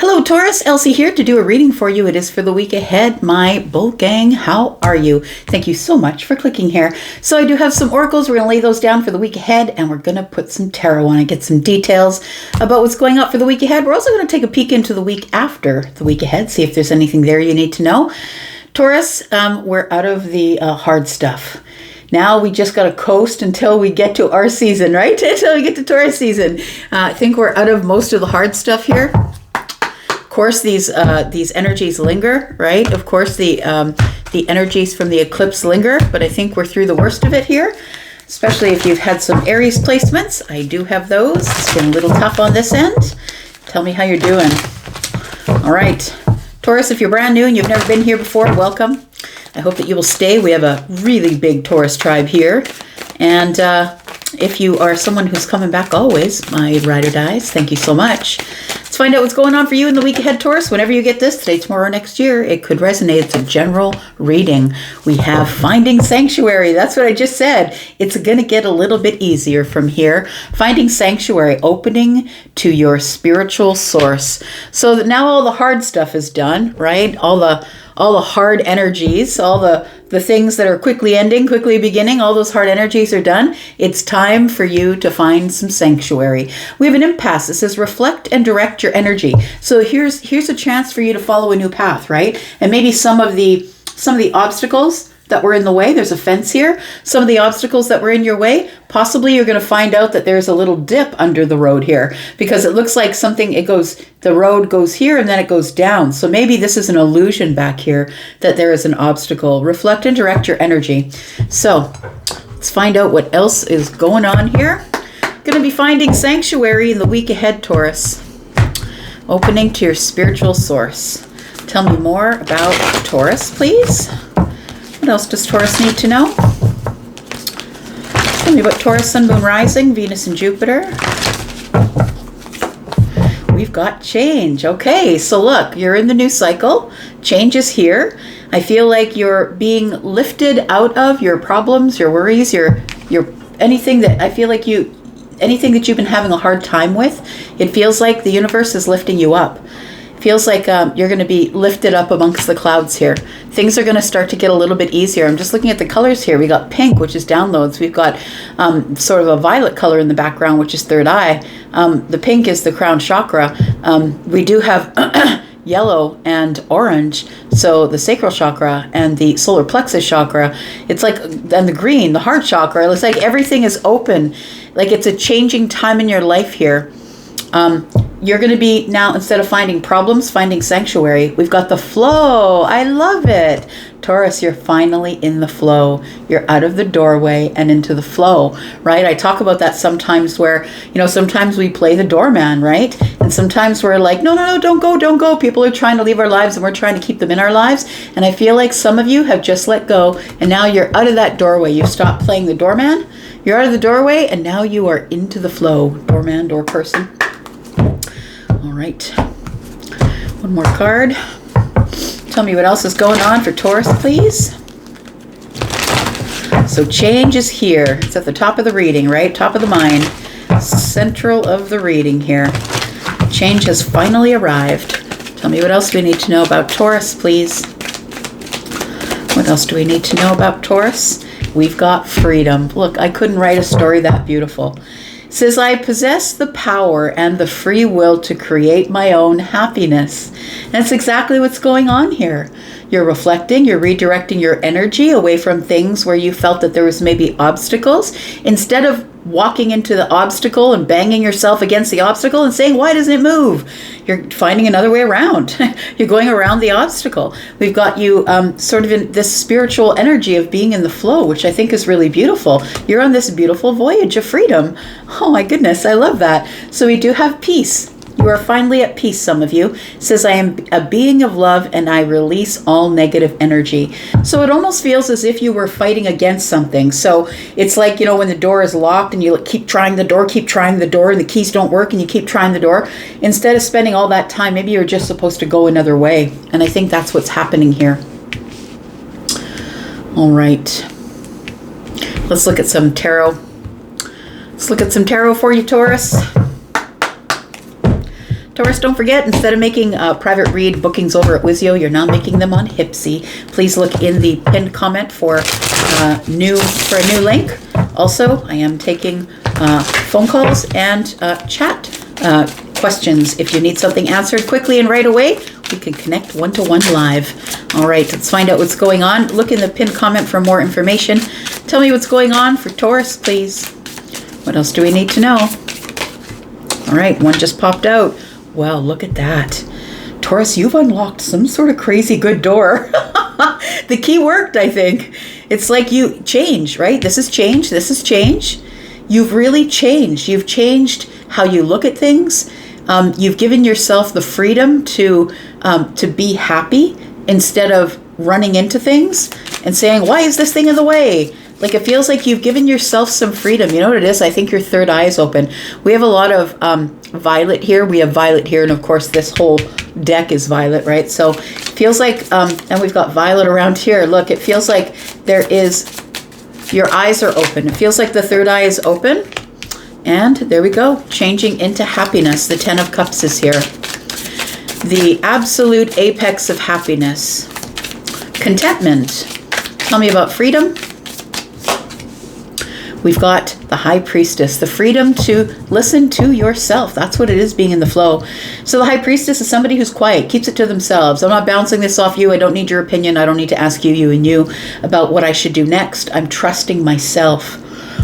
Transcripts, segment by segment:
Hello Taurus, Elsie here to do a reading for you. It is for the week ahead, my bull gang. How are you? Thank you so much for clicking here. So I do have some oracles. We're going to lay those down for the week ahead, and we're going to put some tarot on it, get some details about what's going up for the week ahead. We're also going to take a peek into the week after the week ahead, see if there's anything there you need to know. Taurus, we're out of the hard stuff. Now we just got to coast until we get to our season, right? Until we get to Taurus season. I think we're out of most of the hard stuff here. Of course, these energies linger, right? Of course, the energies from the eclipse linger, but I think we're through the worst of it here, especially if you've had some Aries placements. I do have those. It's been a little tough on this end. Tell me how you're doing. All right. Taurus, if you're brand new and you've never been here before, welcome. I hope that you will stay. We have a really big Taurus tribe here. And if you are someone who's coming back always, my ride or dies, thank you so much. Let's find out what's going on for you in the week ahead, Taurus. Whenever you get this, today, tomorrow, next year, it could resonate. It's a general reading. We have Finding Sanctuary. That's what I just said. It's going to get a little bit easier from here. Finding Sanctuary, opening to your spiritual source. So that now all the hard stuff is done, right? All the hard energies, all the things that are quickly ending, quickly beginning, all those hard energies are done. It's time for you to find some sanctuary. We have an impasse. It says reflect and direct your energy. So here's a chance for you to follow a new path, right? And maybe some of the obstacles that were in the way, there's a fence here. Some of the obstacles that were in your way, possibly you're going to find out that there's a little dip under the road here, because it looks like the road goes here and then it goes down. So maybe this is an illusion back here that there is an obstacle. Reflect and direct your energy. So let's find out what else is going on here. Going to be finding sanctuary in the week ahead, Taurus. Opening to your spiritual source. Tell me more about Taurus, please. What else does Taurus need to know? Tell me about Taurus, Sun, Moon, Rising, Venus, and Jupiter. We've got change. Okay, so look, you're in the new cycle. Change is here. I feel like you're being lifted out of your problems, your worries, your anything that I feel like anything that you've been having a hard time with. It feels like the universe is lifting you up. Feels like you're going to be lifted up amongst the clouds here. Things are going to start to get a little bit easier. I'm just looking at the colors here. We got pink, which is downloads. We've got sort of a violet color in the background, which is third eye. The pink is the crown chakra. We do have yellow and orange, so the sacral chakra and the solar plexus chakra. It's like, and the green, the heart chakra. It's like everything is open. Like it's a changing time in your life here. You're going to be now, instead of finding problems, finding sanctuary. We've got the flow. I love it. Taurus, you're finally in the flow. You're out of the doorway and into the flow, right? I talk about that sometimes where, sometimes we play the doorman, right? And sometimes we're like, no, don't go. People are trying to leave our lives and we're trying to keep them in our lives. And I feel like some of you have just let go and now you're out of that doorway. You've stopped playing the doorman. You're out of the doorway and now you are into the flow. Doorman, door person. All right, one more card. Tell me what else is going on for Taurus, please. So change is here. It's at the top of the reading, right? Top of the mind. Central of the reading here. Change has finally arrived. Tell me what else we need to know about Taurus, please. What else do we need to know about Taurus? We've got freedom. Look, I couldn't write a story that beautiful. It says, I possess the power and the free will to create my own happiness. And that's exactly what's going on here. You're reflecting, you're redirecting your energy away from things where you felt that there was maybe obstacles. Instead of walking into the obstacle and banging yourself against the obstacle and saying, why doesn't it move? You're finding another way around. You're going around the obstacle. We've got you sort of in this spiritual energy of being in the flow, which I think is really beautiful. You're on this beautiful voyage of freedom. Oh my goodness, I love that. So we do have peace. You are finally at peace, some of you. It says, I am a being of love and I release all negative energy. So it almost feels as if you were fighting against something. So it's like, when the door is locked and you keep trying the door, and the keys don't work and you keep trying the door. Instead of spending all that time, maybe you're just supposed to go another way. And I think that's what's happening here. All right. Let's look at some tarot. Let's look at some tarot for you, Taurus. Taurus, don't forget, instead of making private read bookings over at Wizio, you're now making them on Hipsy. Please look in the pinned comment for a new link. Also, I am taking phone calls and chat questions. If you need something answered quickly and right away, we can connect one-to-one live. All right, let's find out what's going on. Look in the pinned comment for more information. Tell me what's going on for Taurus, please. What else do we need to know? All right, one just popped out. Wow, look at that. Taurus, you've unlocked some sort of crazy good door. The key worked, I think. It's like you change, right? This is change. This is change. You've really changed. You've changed how you look at things. You've given yourself the freedom to be happy instead of running into things and saying, why is this thing in the way? Like, it feels like you've given yourself some freedom. You know what it is? I think your third eye is open. We have a lot of violet here. We have violet here. And of course, this whole deck is violet, right? So it feels like, and we've got violet around here. Look, it feels like your eyes are open. It feels like the third eye is open. And there we go, changing into happiness. The 10 of Cups is here. The absolute apex of happiness. Contentment. Tell me about freedom. We've got the High Priestess, the freedom to listen to yourself. That's what it is, being in the flow. So the High Priestess is somebody who's quiet, keeps it to themselves. I'm not bouncing this off you. I don't need your opinion. I don't need to ask you about what I should do next. I'm trusting myself.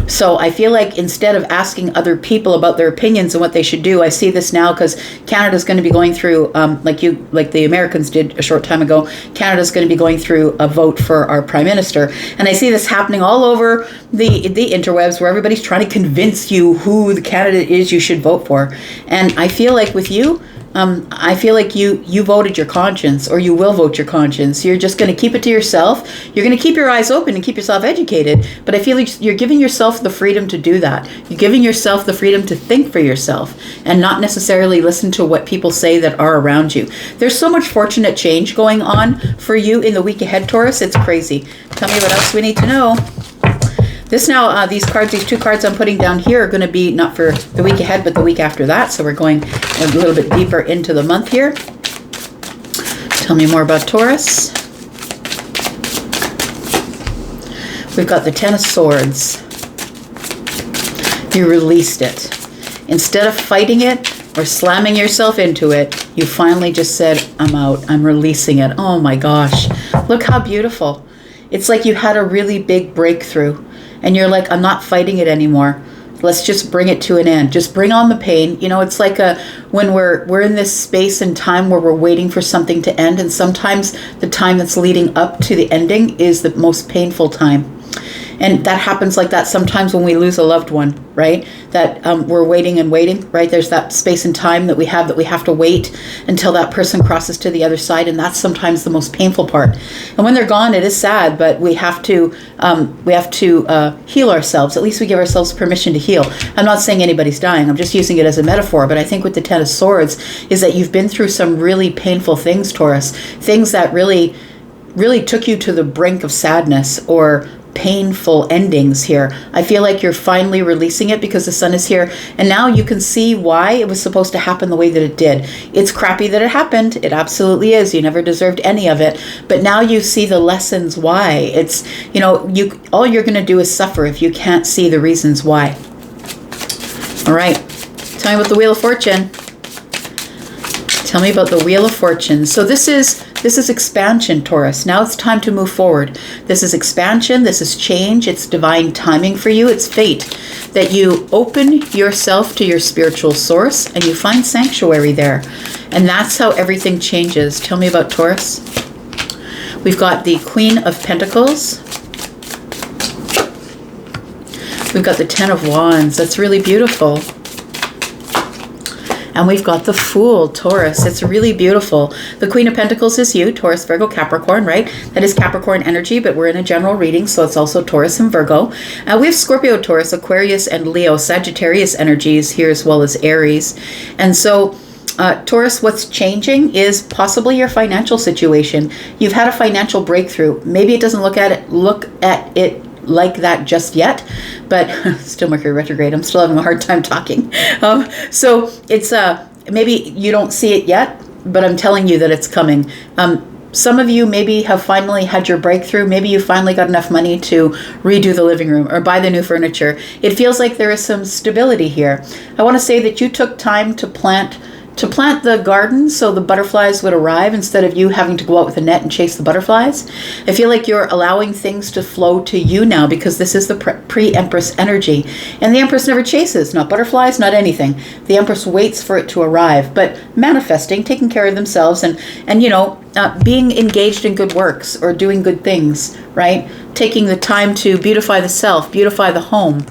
So I feel like instead of asking other people about their opinions and what they should do, I see this now because Canada's going to be going through, like the Americans did a short time ago, Canada's going to be going through a vote for our Prime Minister. And I see this happening all over the interwebs where everybody's trying to convince you who the candidate is you should vote for. And I feel like with you, I feel like you voted your conscience, or you will vote your conscience. You're just going to keep it to yourself. You're going to keep your eyes open and keep yourself educated. But I feel like you're giving yourself the freedom to do that. You're giving yourself the freedom to think for yourself and not necessarily listen to what people say that are around you. There's so much fortunate change going on for you in the week ahead, Taurus. It's crazy. Tell me what else we need to know. These two cards I'm putting down here are going to be not for the week ahead, but the week after that. So we're going a little bit deeper into the month here. Tell me more about Taurus. We've got the 10 of Swords. You released it. Instead of fighting it or slamming yourself into it, you finally just said, I'm out. I'm releasing it. Oh my gosh. Look how beautiful. It's like you had a really big breakthrough. And you're like, I'm not fighting it anymore. Let's just bring it to an end. Just bring on the pain. You know, it's like when we're in this space and time where we're waiting for something to end. And sometimes the time that's leading up to the ending is the most painful time. And that happens like that sometimes when we lose a loved one, right? That we're waiting and waiting, right? There's that space and time that we have to wait until that person crosses to the other side. And that's sometimes the most painful part. And when they're gone, it is sad, but we have to heal ourselves. At least we give ourselves permission to heal. I'm not saying anybody's dying. I'm just using it as a metaphor. But I think with the 10 of Swords is that you've been through some really painful things, Taurus. Things that really, really took you to the brink of sadness or painful endings here. I feel like you're finally releasing it because the sun is here, and now you can see why it was supposed to happen the way that it did. It's crappy that it happened. It absolutely is. You never deserved any of it, but now you see the lessons why. It's, you know, all you're going to do is suffer if you can't see the reasons why. All right. Tell me about the Wheel of Fortune. Tell me about the Wheel of Fortune. So this is expansion, Taurus. Now it's time to move forward. This is expansion. This is change. It's divine timing for you. It's fate that you open yourself to your spiritual source and you find sanctuary there. And that's how everything changes. Tell me about Taurus. We've got the Queen of Pentacles. We've got the 10 of Wands. That's really beautiful. And we've got the Fool, Taurus. It's really beautiful. The Queen of Pentacles is you, Taurus, Virgo, Capricorn, right? That is Capricorn energy, but we're in a general reading, so it's also Taurus and Virgo. We have Scorpio, Taurus, Aquarius, and Leo, Sagittarius energies here, as well as Aries. And so, Taurus, what's changing is possibly your financial situation. You've had a financial breakthrough. Maybe it doesn't look at it like that just yet, but still Mercury retrograde. I'm still having a hard time talking. So it's maybe you don't see it yet, but I'm telling you that it's coming. Some of you maybe have finally had your breakthrough. Maybe you finally got enough money to redo the living room or buy the new furniture. It feels like there is some stability here. I want to say that you took time to plant the garden so the butterflies would arrive instead of you having to go out with a net and chase the butterflies. I feel like you're allowing things to flow to you now because this is the pre-Empress energy. And the Empress never chases, not butterflies, not anything. The Empress waits for it to arrive, but manifesting, taking care of themselves and being engaged in good works or doing good things, right? Taking the time to beautify the self, beautify the home.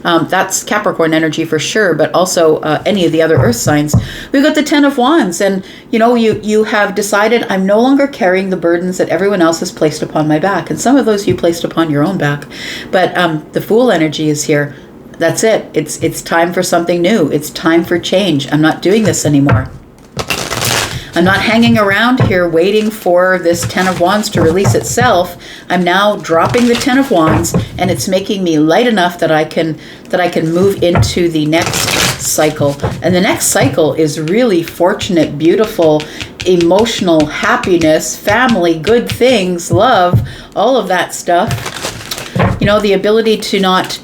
That's Capricorn energy for sure, but also any of the other earth signs. We've got the 10 of Wands, and you have decided, I'm no longer carrying the burdens that everyone else has placed upon my back. And some of those you placed upon your own back. But the Fool energy is here. That's it. It's time for something new. It's time for change. I'm not doing this anymore. I'm not hanging around here waiting for this 10 of Wands to release itself. I'm now dropping the 10 of Wands, and it's making me light enough that I can move into the next cycle. And the next cycle is really fortunate, beautiful, emotional, happiness, family, good things, love, all of that stuff. The ability to not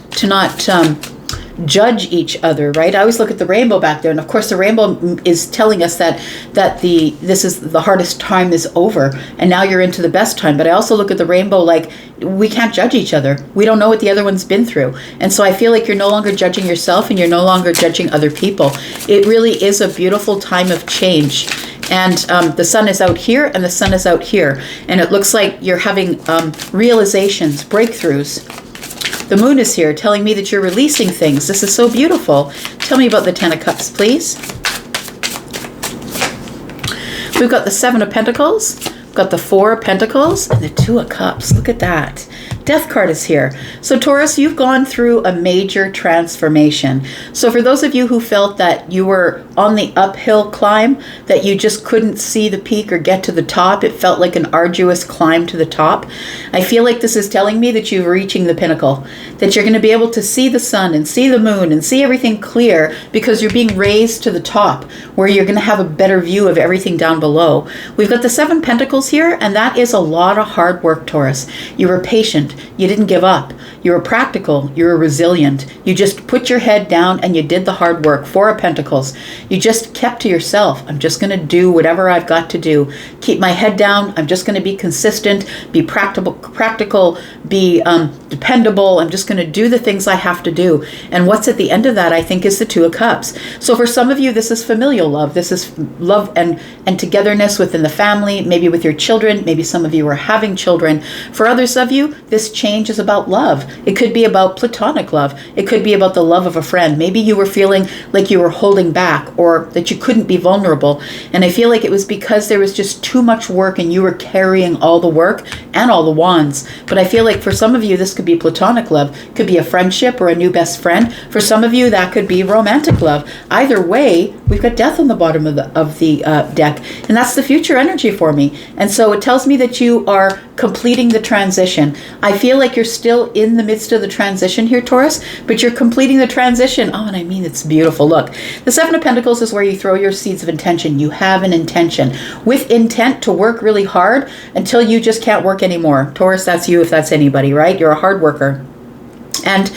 judge each other, right? I always look at the rainbow back there, and of course the rainbow is telling us that this is the hardest time is over, and now you're into the best time. But I also look at the rainbow like we can't judge each other. We don't know what the other one's been through, and so I feel like you're no longer judging yourself, and you're no longer judging other people. It really is a beautiful time of change. And the sun is out here, and the sun is out here, and it looks like you're having realizations, breakthroughs. The moon is here telling me that you're releasing things. This is so beautiful. Tell me about the 10 of Cups, please. We've got the 7 of Pentacles, we've got the 4 of Pentacles, and the 2 of Cups. Look at that. Death card is here. So Taurus, you've gone through a major transformation. So for those of you who felt that you were on the uphill climb, that you just couldn't see the peak or get to the top, it felt like an arduous climb to the top, I feel like this is telling me that you're reaching the pinnacle, that you're going to be able to see the sun and see the moon and see everything clear because you're being raised to the top where you're going to have a better view of everything down below. We've got the 7 Pentacles here, and that is a lot of hard work, Taurus. You were patient. You didn't give up. You were practical. You were resilient. You just put your head down and you did the hard work. 4 of Pentacles. You just kept to yourself. I'm just going to do whatever I've got to do. Keep my head down. I'm just going to be consistent, be practical, be dependable. I'm just going to do the things I have to do. And what's at the end of that, I think, is the 2 of Cups. So for some of you, this is familial love. This is love and togetherness within the family, maybe with your children. Maybe some of you are having children. For others of you, this change is about love. It could be about platonic love. It could be about the love of a friend. Maybe you were feeling like you were holding back or that you couldn't be vulnerable. And I feel like it was because there was just too much work and you were carrying all the work and all the wands. But I feel like for some of you, this could be platonic love. It could be a friendship or a new best friend. For some of you, that could be romantic love. Either way, we've got death on the bottom of the deck. And that's the future energy for me. And so it tells me that you are completing the transition. I feel like you're still in the midst of the transition here, Taurus, but you're completing the transition. Oh, and I mean, it's beautiful. Look, the 7 of Pentacles is where you throw your seeds of intention. You have an intention with intent to work really hard until you just can't work anymore. Taurus, that's you if that's anybody, right? You're a hard worker. And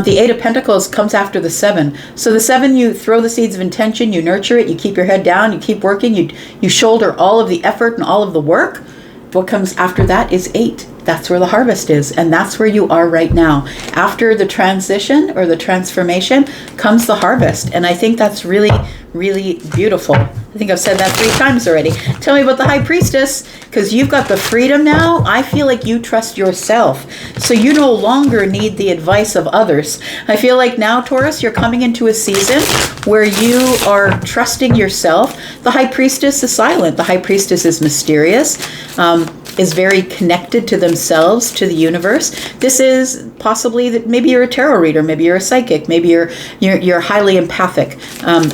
the 8 of Pentacles comes after the 7. So the 7, you throw the seeds of intention, you nurture it, you keep your head down, you keep working, you shoulder all of the effort and all of the work. What comes after that is 8. That's where the harvest is, and that's where you are right now. After the transition or the transformation comes the harvest, and I think that's really, really beautiful. I think I've said that 3 times already. Tell me about the High Priestess, because you've got the freedom now. I feel like you trust yourself, so you no longer need the advice of others. I feel like now, Taurus, you're coming into a season where you are trusting yourself. The High Priestess is silent. The High Priestess is mysterious. Is very connected to themselves, to the universe. This is possibly that maybe you're a tarot reader, maybe you're a psychic, maybe you're highly empathic,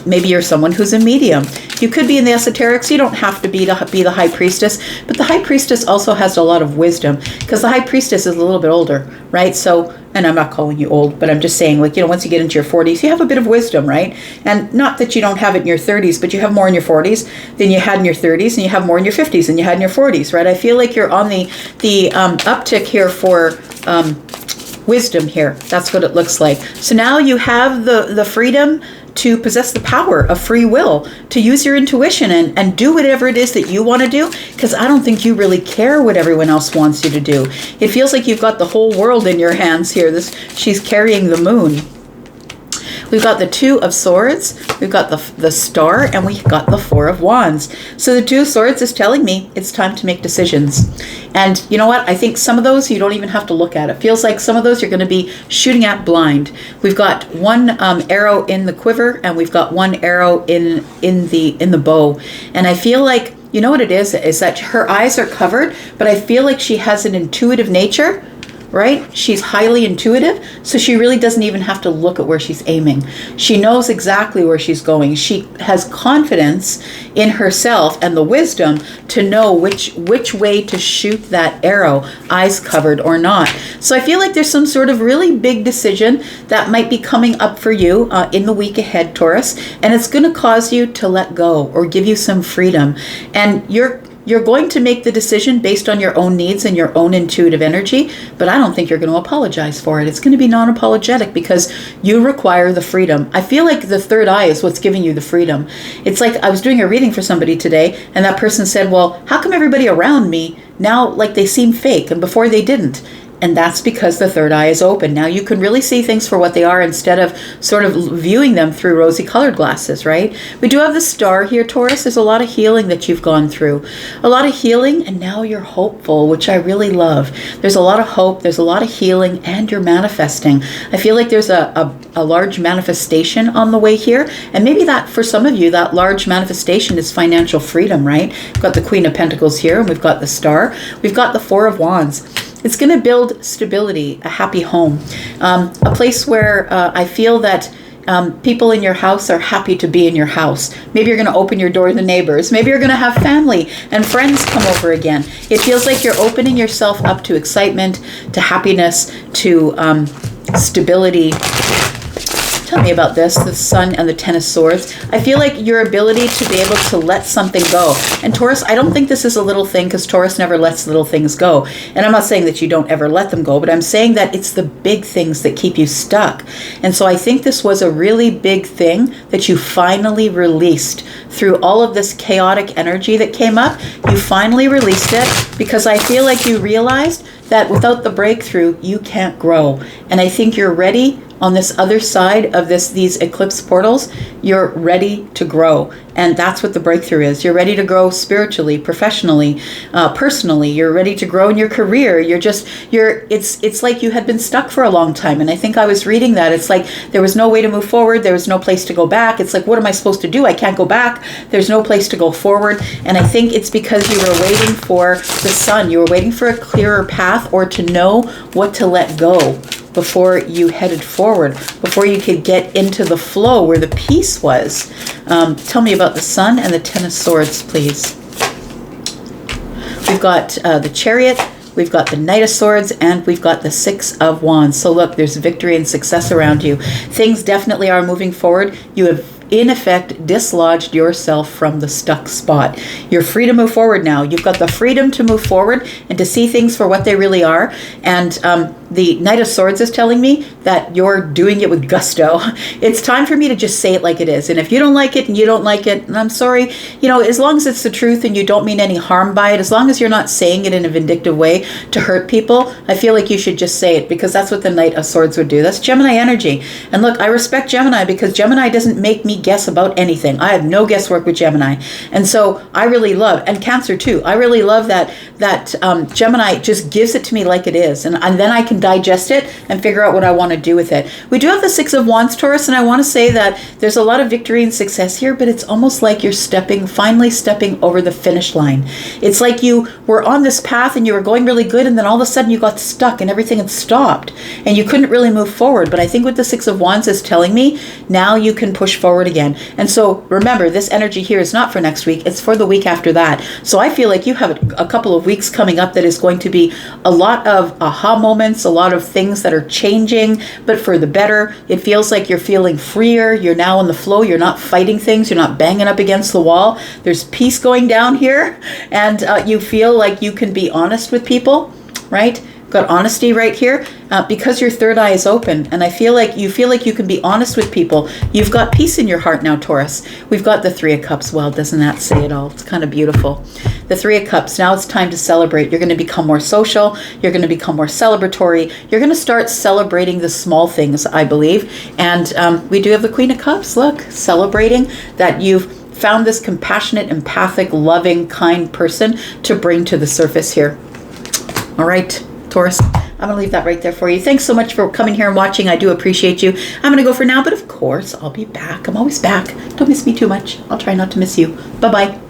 maybe you're someone who's a medium. You could be in the esoterics. You don't have to be the High Priestess, but the High Priestess also has a lot of wisdom because the High Priestess is a little bit older, right? So and I'm not calling you old, but I'm just saying, like, once you get into your 40s, you have a bit of wisdom, right? And not that you don't have it in your 30s, but you have more in your 40s than you had in your 30s, and you have more in your 50s than you had in your 40s, right? I feel like you're on the uptick here for wisdom here. That's what it looks like. So now you have the freedom to possess the power of free will, to use your intuition and do whatever it is that you want to do, because I don't think you really care what everyone else wants you to do. It feels like you've got the whole world in your hands here. She's carrying the moon. We've got the Two of Swords, we've got the Star, and we've got the Four of Wands. So the Two of Swords is telling me it's time to make decisions. And you know what? I think some of those you don't even have to look at. It feels like some of those you're going to be shooting at blind. We've got one arrow in the quiver, and we've got one arrow in the bow. And I feel like, you know what it is that her eyes are covered, but I feel like she has an intuitive nature. Right? She's highly intuitive, so she really doesn't even have to look at where she's aiming. She knows exactly where she's going. She has confidence in herself and the wisdom to know which way to shoot that arrow, eyes covered or not. So I feel like there's some sort of really big decision that might be coming up for you in the week ahead, Taurus, and it's going to cause you to let go or give you some freedom. And you're going to make the decision based on your own needs and your own intuitive energy, but I don't think you're going to apologize for it. It's going to be non-apologetic because you require the freedom. I feel like the third eye is what's giving you the freedom. It's like I was doing a reading for somebody today, and that person said, well, how come everybody around me now, like, they seem fake and before they didn't? And that's because the third eye is open. Now you can really see things for what they are instead of sort of viewing them through rosy colored glasses, right? We do have the Star here, Taurus. There's a lot of healing that you've gone through. A lot of healing, and now you're hopeful, which I really love. There's a lot of hope, there's a lot of healing, and you're manifesting. I feel like there's a large manifestation on the way here. And maybe that, for some of you, that large manifestation is financial freedom, right? We've got the Queen of Pentacles here, and we've got the Star. We've got the Four of Wands. It's going to build stability, a happy home, a place where I feel that people in your house are happy to be in your house. Maybe you're going to open your door to the neighbors. Maybe you're going to have family and friends come over again. It feels like you're opening yourself up to excitement, to happiness, to stability. Tell me about this, the Sun and the Ten of Swords. I feel like your ability to be able to let something go. And Taurus, I don't think this is a little thing, because Taurus never lets little things go. And I'm not saying that you don't ever let them go, but I'm saying that it's the big things that keep you stuck. And so I think this was a really big thing that you finally released through all of this chaotic energy that came up. You finally released it because I feel like you realized that without the breakthrough, you can't grow. And I think you're ready on this other side of these eclipse portals. You're ready to grow. And that's what the breakthrough is. You're ready to grow spiritually, professionally, personally. You're ready to grow in your career. It's like you had been stuck for a long time. And I think I was reading that. It's like there was no way to move forward. There was no place to go back. It's like, what am I supposed to do? I can't go back. There's no place to go forward. And I think it's because you were waiting for the Sun. You were waiting for a clearer path, or to know what to let go before you headed forward, before you could get into the flow where the peace was. Tell me about the Sun and the Ten of Swords, please. We've got the Chariot, we've got the Knight of Swords, and we've got the Six of Wands. So look, there's victory and success around you. Things definitely are moving forward. You have, in effect, dislodged yourself from the stuck spot. You're free to move forward now. You've got the freedom to move forward and to see things for what they really are. And the Knight of Swords is telling me that you're doing it with gusto. It's time for me to just say it like it is. And if you don't like it and you don't like it, and I'm sorry, as long as it's the truth and you don't mean any harm by it, as long as you're not saying it in a vindictive way to hurt people, I feel like you should just say it, because that's what the Knight of Swords would do. That's Gemini energy. And look, I respect Gemini because Gemini doesn't make me guess about anything. I have no guesswork with Gemini. And so I really love, and Cancer too, I really love that Gemini just gives it to me like it is. And then I can digest it and figure out what I want to do with it. We do have the Six of Wands, Taurus, and I want to say that there's a lot of victory and success here, but it's almost like you're finally stepping over the finish line. It's like you were on this path and you were going really good, and then all of a sudden you got stuck and everything had stopped and you couldn't really move forward. But I think what the Six of Wands is telling me, now you can push forward again. And so remember, this energy here is not for next week, it's for the week after that. So I feel like you have a couple of weeks coming up that is going to be a lot of aha moments, a lot of things that are changing, but for the better. It feels like you're feeling freer. You're now in the flow. You're not fighting things. You're not banging up against the wall. There's peace going down here, and you feel like you can be honest with people, right? Got honesty right here because your third eye is open, and I feel like you can be honest with people. You've got peace in your heart now, Taurus. We've got the Three of Cups. Well, doesn't that say it all? It's kind of beautiful. The Three of Cups. Now it's time to celebrate. You're going to become more social. You're going to become more celebratory. You're going to start celebrating the small things, I believe. And we do have the Queen of Cups. Look, celebrating that you've found this compassionate, empathic, loving, kind person to bring to the surface here. All right, Taurus, I'm going to leave that right there for you. Thanks so much for coming here and watching. I do appreciate you. I'm going to go for now, but of course, I'll be back. I'm always back. Don't miss me too much. I'll try not to miss you. Bye-bye.